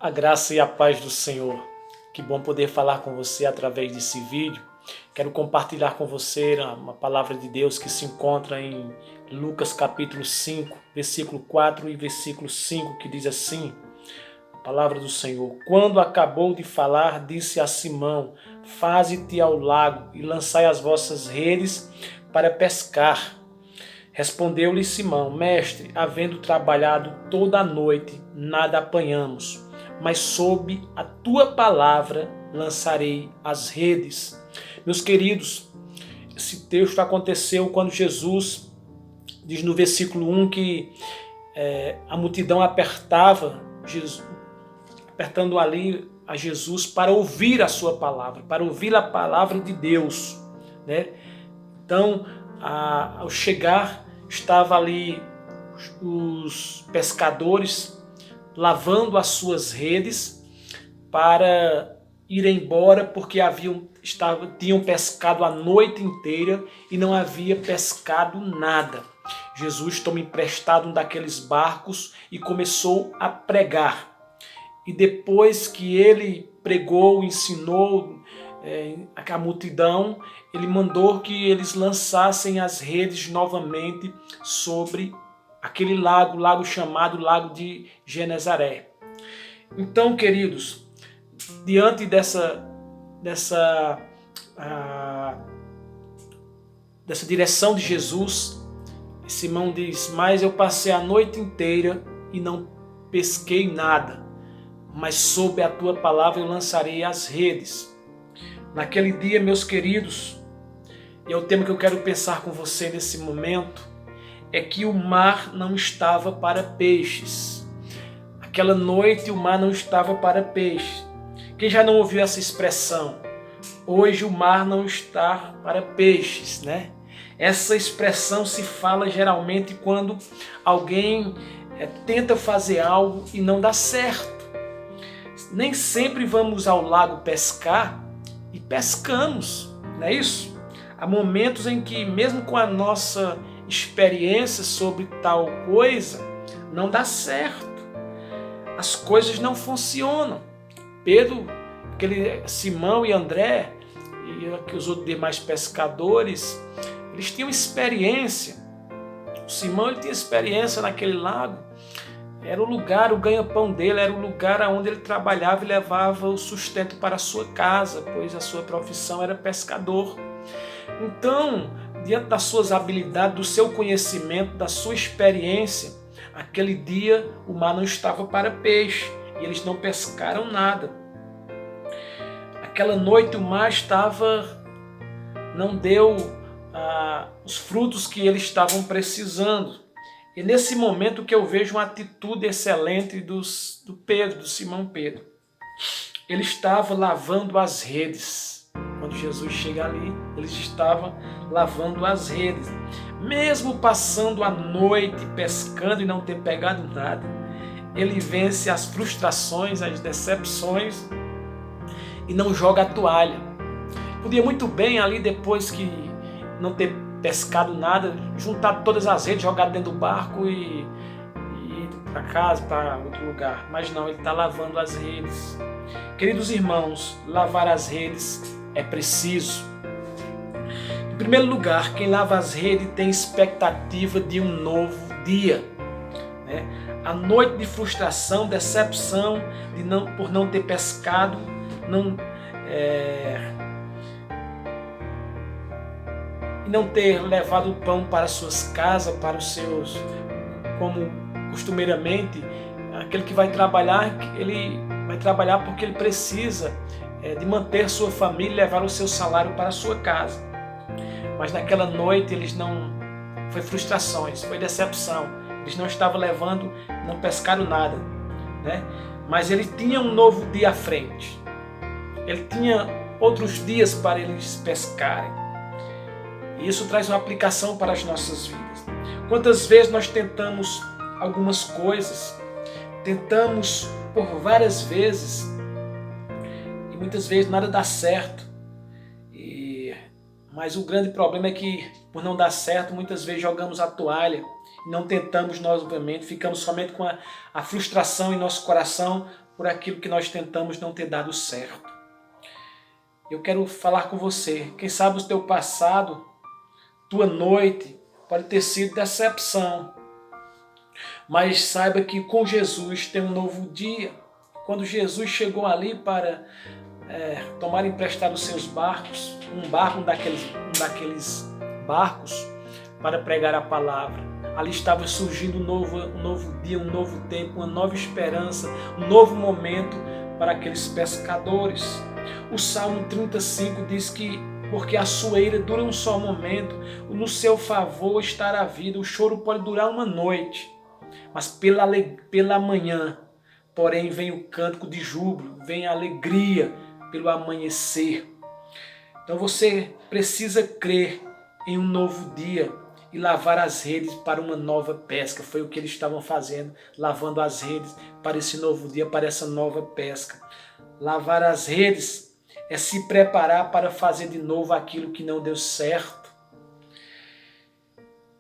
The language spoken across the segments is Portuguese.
A graça e a paz do Senhor. Que bom poder falar com você através desse vídeo. Quero compartilhar com você uma palavra de Deus que se encontra em Lucas capítulo 5, versículo 4 e versículo 5, que diz assim: a palavra do Senhor. Quando acabou de falar, disse a Simão: faze-te ao lago e lançai as vossas redes para pescar. Respondeu-lhe Simão: mestre, havendo trabalhado toda a noite, nada apanhamos, mas sob a tua palavra lançarei as redes. Meus queridos, esse texto aconteceu quando Jesus diz no versículo 1 que a multidão apertava Jesus, apertando ali a Jesus para ouvir a sua palavra, para ouvir a palavra de Deus, né? Então, ao chegar, estava ali os pescadores lavando as suas redes para ir embora, porque tinham pescado a noite inteira e não havia pescado nada. Jesus toma emprestado um daqueles barcos e começou a pregar. E depois que ele pregou, ensinou a multidão, ele mandou que eles lançassem as redes novamente sobre aquele lago chamado Lago de Genezaré. Então, queridos, diante dessa direção de Jesus, Simão diz: mas eu passei a noite inteira e não pesquei nada, mas sob a tua palavra eu lançarei as redes. Naquele dia, meus queridos, e é o tema que eu quero pensar com você nesse momento, é que o mar não estava para peixes. Aquela noite o mar não estava para peixes. Quem já não ouviu essa expressão? Hoje o mar não está para peixes, né? Essa expressão se fala geralmente quando alguém tenta fazer algo e não dá certo. Nem sempre vamos ao lago pescar e pescamos, não é isso? Há momentos em que, mesmo com a nossa experiência sobre tal coisa, não dá certo. As coisas não funcionam. Pedro, Simão e André e os outros demais pescadores, eles tinham experiência. O Simão ele tinha experiência naquele lago. Era o lugar, o ganha-pão dele, era o lugar onde ele trabalhava e levava o sustento para a sua casa, pois a sua profissão era pescador. Então, diante das suas habilidades, do seu conhecimento, da sua experiência, aquele dia o mar não estava para peixe e eles não pescaram nada. Aquela noite o mar não deu os frutos que eles estavam precisando. E nesse momento que eu vejo uma atitude excelente do Simão Pedro. Ele estava lavando as redes. Quando Jesus chega ali, eles estavam lavando as redes. Mesmo passando a noite pescando e não ter pegado nada, ele vence as frustrações, as decepções e não joga a toalha. Podia muito bem ali, depois que não ter pescado nada, juntar todas as redes, jogar dentro do barco e ir para casa, para outro lugar. Mas não, ele está lavando as redes. Queridos irmãos, lavar as redes é preciso. Em primeiro lugar, quem lava as redes tem expectativa de um novo dia, né? A noite de frustração, decepção por não ter pescado, não ter levado o pão para suas casas, para os seus, como costumeiramente, aquele que vai trabalhar, ele vai trabalhar porque ele precisa de manter sua família e levar o seu salário para a sua casa. Mas naquela noite foi frustrações, foi decepção. Eles não estavam levando, não pescaram nada, né? Mas ele tinha um novo dia à frente. Ele tinha outros dias para eles pescarem. E isso traz uma aplicação para as nossas vidas. Quantas vezes nós tentamos algumas coisas, tentamos por várias vezes, e muitas vezes nada dá certo. Mas o grande problema é que, por não dar certo, muitas vezes jogamos a toalha, não tentamos novamente, ficamos somente com a frustração em nosso coração, por aquilo que nós tentamos não ter dado certo. Eu quero falar com você. Quem sabe o teu passado, tua noite, pode ter sido decepção. Mas saiba que com Jesus tem um novo dia. Quando Jesus chegou ali para tomar emprestado os seus barcos, um daqueles barcos, para pregar a palavra. Ali estava surgindo um novo dia, um novo tempo, uma nova esperança, um novo momento para aqueles pescadores. O Salmo 35 diz que porque a sua ira dura um só momento, no seu favor estará a vida. O choro pode durar uma noite, mas pela manhã, porém, vem o cântico de júbilo, vem a alegria pelo amanhecer. Então você precisa crer em um novo dia e lavar as redes para uma nova pesca. Foi o que eles estavam fazendo, lavando as redes para esse novo dia, para essa nova pesca. Lavar as redes é se preparar para fazer de novo aquilo que não deu certo.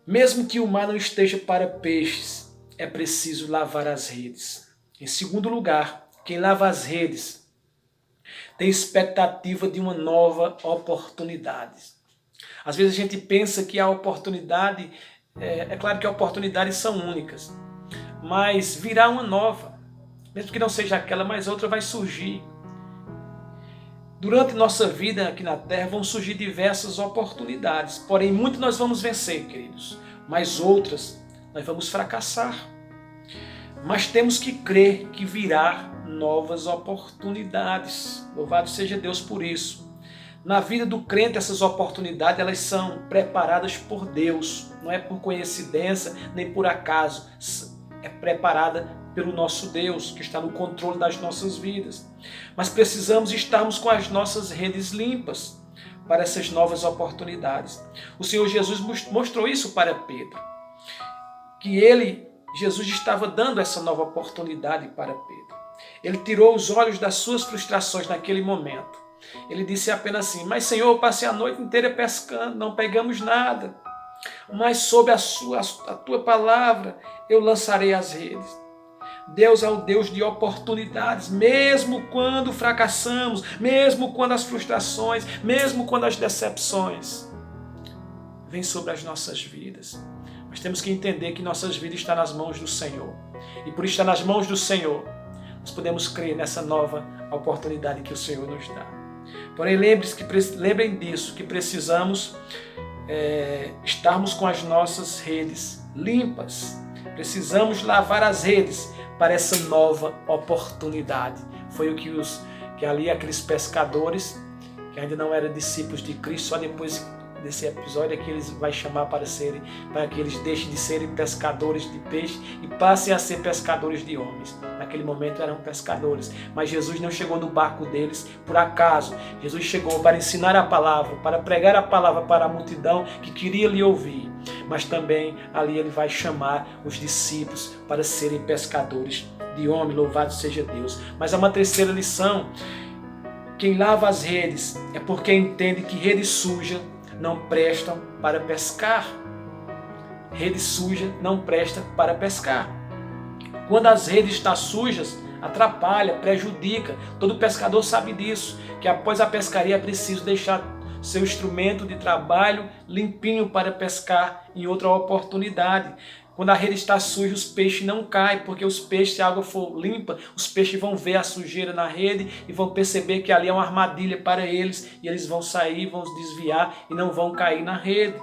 Mesmo que o mar não esteja para peixes, é preciso lavar as redes. Em segundo lugar, quem lava as redes tem expectativa de uma nova oportunidade. Às vezes a gente pensa que a oportunidade, é claro que as oportunidades são únicas, mas virá uma nova, mesmo que não seja aquela, mas outra vai surgir. Durante nossa vida aqui na Terra vão surgir diversas oportunidades, porém muitas nós vamos vencer, queridos, mas outras nós vamos fracassar. Mas temos que crer que virá novas oportunidades. Louvado seja Deus por isso. Na vida do crente, essas oportunidades elas são preparadas por Deus. Não é por coincidência, nem por acaso. É preparada pelo nosso Deus, que está no controle das nossas vidas. Mas precisamos estarmos com as nossas redes limpas para essas novas oportunidades. O Senhor Jesus mostrou isso para Pedro. Que Jesus estava dando essa nova oportunidade para Pedro. Ele tirou os olhos das suas frustrações naquele momento. Ele disse apenas assim: mas Senhor, eu passei a noite inteira pescando, não pegamos nada. Mas sob a tua palavra eu lançarei as redes. Deus é o Deus de oportunidades, mesmo quando fracassamos, mesmo quando as frustrações, mesmo quando as decepções vêm sobre as nossas vidas. Mas temos que entender que nossas vidas estão nas mãos do Senhor. E por estar nas mãos do Senhor, nós podemos crer nessa nova oportunidade que o Senhor nos dá. Porém, lembrem disso, que precisamos estarmos com as nossas redes limpas. Precisamos lavar as redes para essa nova oportunidade. Foi o que ali aqueles pescadores, que ainda não eram discípulos de Cristo, só depois desse episódio é que eles vai chamar para que eles deixem de serem pescadores de peixe e passem a ser pescadores de homens. Naquele momento eram pescadores, mas Jesus não chegou no barco deles por acaso. Jesus chegou para ensinar a palavra, para pregar a palavra para a multidão que queria lhe ouvir, mas também ali ele vai chamar os discípulos para serem pescadores de homens. Louvado seja Deus. Mas há uma terceira lição: quem lava as redes é porque entende que rede suja não prestam para pescar. Rede suja não presta para pescar. Quando as redes estão sujas, atrapalha, prejudica. Todo pescador sabe disso, que após a pescaria é preciso deixar seu instrumento de trabalho limpinho para pescar em outra oportunidade. Quando a rede está suja, os peixes não caem, porque os peixes, se a água for limpa, os peixes vão ver a sujeira na rede e vão perceber que ali é uma armadilha para eles, e eles vão sair, vão se desviar e não vão cair na rede.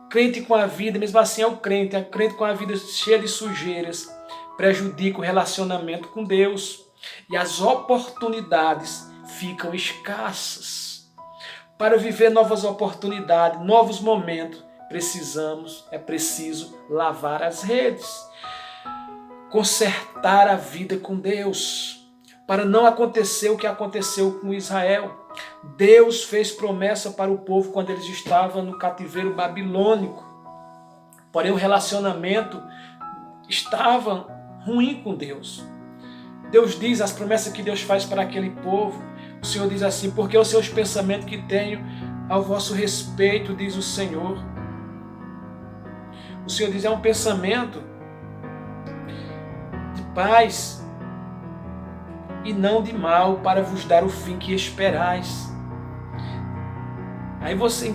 Crente com a vida, mesmo assim é crente com a vida cheia de sujeiras, prejudica o relacionamento com Deus e as oportunidades ficam escassas. Para viver novas oportunidades, novos momentos, é preciso lavar as redes, consertar a vida com Deus, para não acontecer o que aconteceu com Israel. Deus fez promessa para o povo quando eles estavam no cativeiro babilônico, porém o relacionamento estava ruim com Deus. Deus diz, as promessas que Deus faz para aquele povo, o Senhor diz assim: porque os seus pensamentos que tenho ao vosso respeito, diz o Senhor. O Senhor diz, é um pensamento de paz, e não de mal, para vos dar o fim que esperais. Aí vocês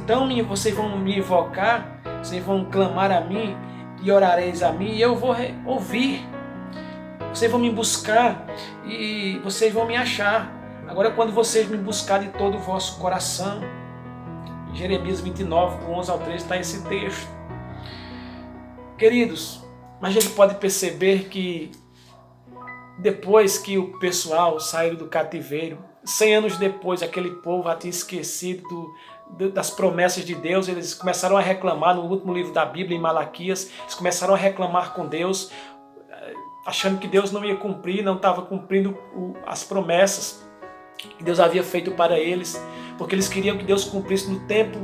vão me invocar, vocês vão clamar a mim e orareis a mim e eu vou ouvir. Vocês vão me buscar e vocês vão me achar. Agora, quando vocês me buscarem de todo o vosso coração, em Jeremias 29, do 11 ao 13, está esse texto. Queridos, a gente pode perceber que depois que o pessoal saiu do cativeiro, 100 anos depois, aquele povo já tinha esquecido das promessas de Deus. Eles começaram a reclamar no último livro da Bíblia, em Malaquias. Eles começaram a reclamar com Deus, achando que Deus não ia cumprir, não estava cumprindo as promessas que Deus havia feito para eles, porque eles queriam que Deus cumprisse no tempo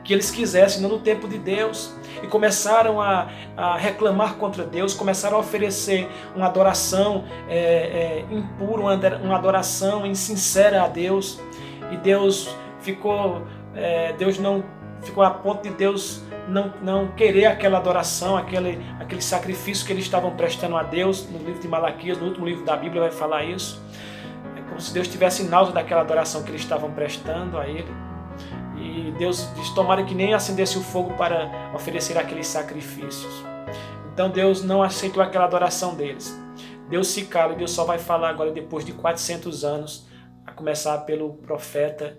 que eles quisessem, não no tempo de Deus. E começaram a reclamar contra Deus, começaram a oferecer uma adoração impura, uma adoração insincera a Deus. E Deus ficou a ponto de Deus não querer aquela adoração, aquele sacrifício que eles estavam prestando a Deus. No livro de Malaquias, no último livro da Bíblia, vai falar isso. É como se Deus tivesse náusea daquela adoração que eles estavam prestando a Ele. E Deus diz: tomara que nem acendesse o fogo para oferecer aqueles sacrifícios. Então Deus não aceitou aquela adoração deles. Deus se cala e Deus só vai falar agora depois de 400 anos, a começar pelo profeta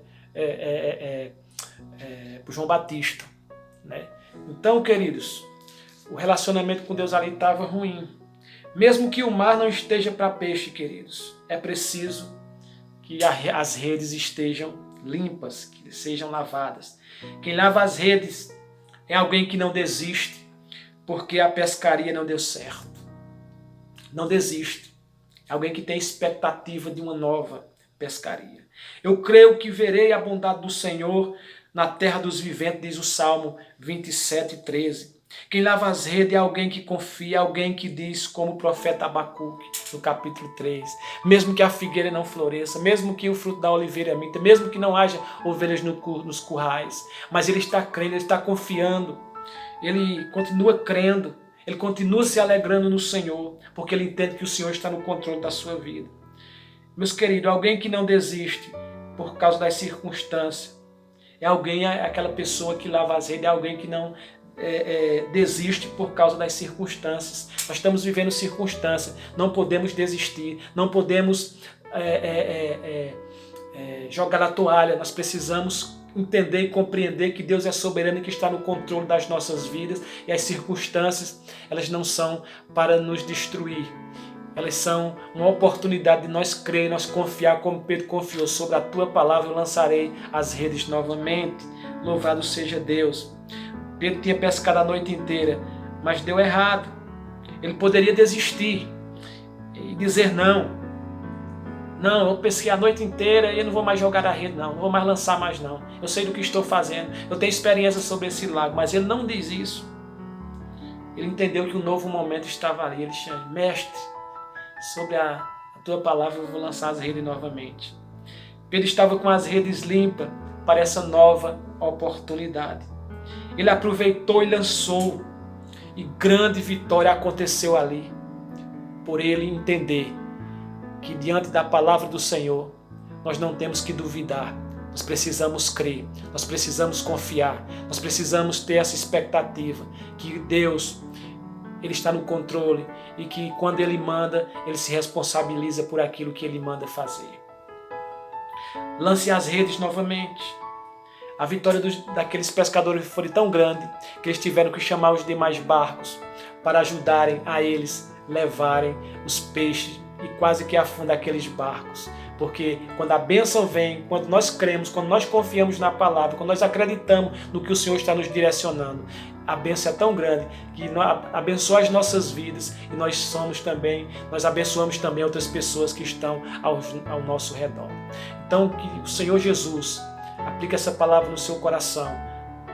João Batista, né? Então, queridos, o relacionamento com Deus ali estava ruim. Mesmo que o mar não esteja para peixe, queridos, é preciso que as redes estejam limpas, que sejam lavadas. Quem lava as redes é alguém que não desiste, porque a pescaria não deu certo. Não desiste. É alguém que tem expectativa de uma nova pescaria. Eu creio que verei a bondade do Senhor na terra dos viventes, diz o Salmo 27:13. Quem lava as redes é alguém que confia, alguém que diz, como o profeta Abacuque, no capítulo 3, mesmo que a figueira não floresça, mesmo que o fruto da oliveira minta, mesmo que não haja ovelhas nos currais, mas ele está crendo, ele está confiando, ele continua crendo, ele continua se alegrando no Senhor, porque ele entende que o Senhor está no controle da sua vida. Meus queridos, alguém que não desiste por causa das circunstâncias, é aquela pessoa que lava as redes, é alguém que não desiste por causa das circunstâncias. Nós estamos vivendo circunstâncias, não podemos desistir, não podemos jogar a toalha. Nós precisamos entender e compreender que Deus é soberano e que está no controle das nossas vidas, e as circunstâncias, elas não são para nos destruir. Elas são uma oportunidade de nós crer, nós confiar, como Pedro confiou: sobre a tua palavra eu lançarei as redes novamente. Louvado seja Deus. Pedro tinha pescado a noite inteira, mas deu errado. Ele poderia desistir e dizer: não, eu pesquei a noite inteira e eu não vou mais jogar a rede, não vou mais lançar mais não. Eu sei do que estou fazendo, eu tenho experiência sobre esse lago. Mas ele não diz isso. Ele entendeu que um novo momento estava ali. Ele disse: mestre, sobre a tua palavra eu vou lançar as redes novamente. Pedro estava com as redes limpas para essa nova oportunidade. Ele aproveitou e lançou, e grande vitória aconteceu ali, por ele entender que diante da palavra do Senhor nós não temos que duvidar, nós precisamos crer, nós precisamos confiar, nós precisamos ter essa expectativa que Deus, Ele está no controle, e que quando Ele manda, Ele se responsabiliza por aquilo que Ele manda fazer. Lance as redes novamente. A vitória daqueles pescadores foi tão grande que eles tiveram que chamar os demais barcos para ajudarem a eles levarem os peixes e quase que afundar aqueles barcos. Porque quando a bênção vem, quando nós cremos, quando nós confiamos na palavra, quando nós acreditamos no que o Senhor está nos direcionando, a bênção é tão grande que abençoa as nossas vidas, e nós abençoamos também outras pessoas que estão ao nosso redor. Então, que o Senhor Jesus aplique essa palavra no seu coração,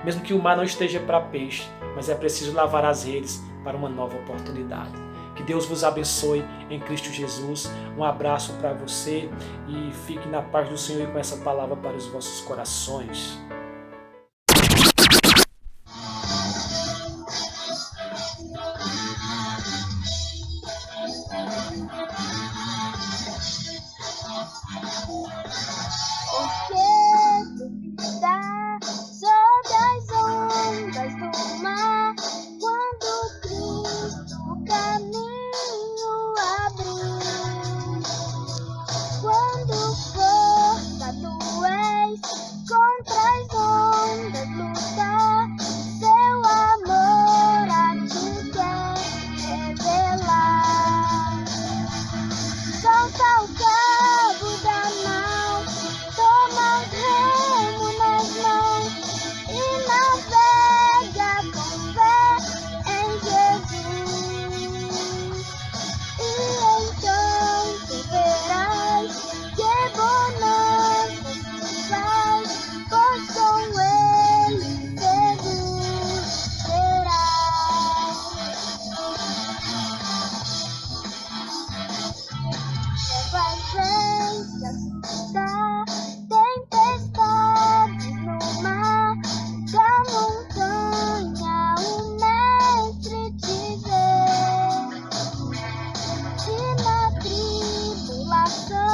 mesmo que o mar não esteja para peixe, mas é preciso lavar as redes para uma nova oportunidade. Que Deus vos abençoe em Cristo Jesus. Um abraço para você e fique na paz do Senhor e com essa palavra para os vossos corações. Porque duvida sobre as ondas do mar, quando Cristo o caminho abriu. Quando força tu és contra as ondas lutar, seu amor a ti quer revelar. Solta o cabo da nau, toma o remo nas mãos e navega com fé em Jesus. E então tu verás que bonança se faz, pois com ele seguro serás. Levas vem se assustar, tempestades no mar, da montanha o mestre te vê. Se na tribulação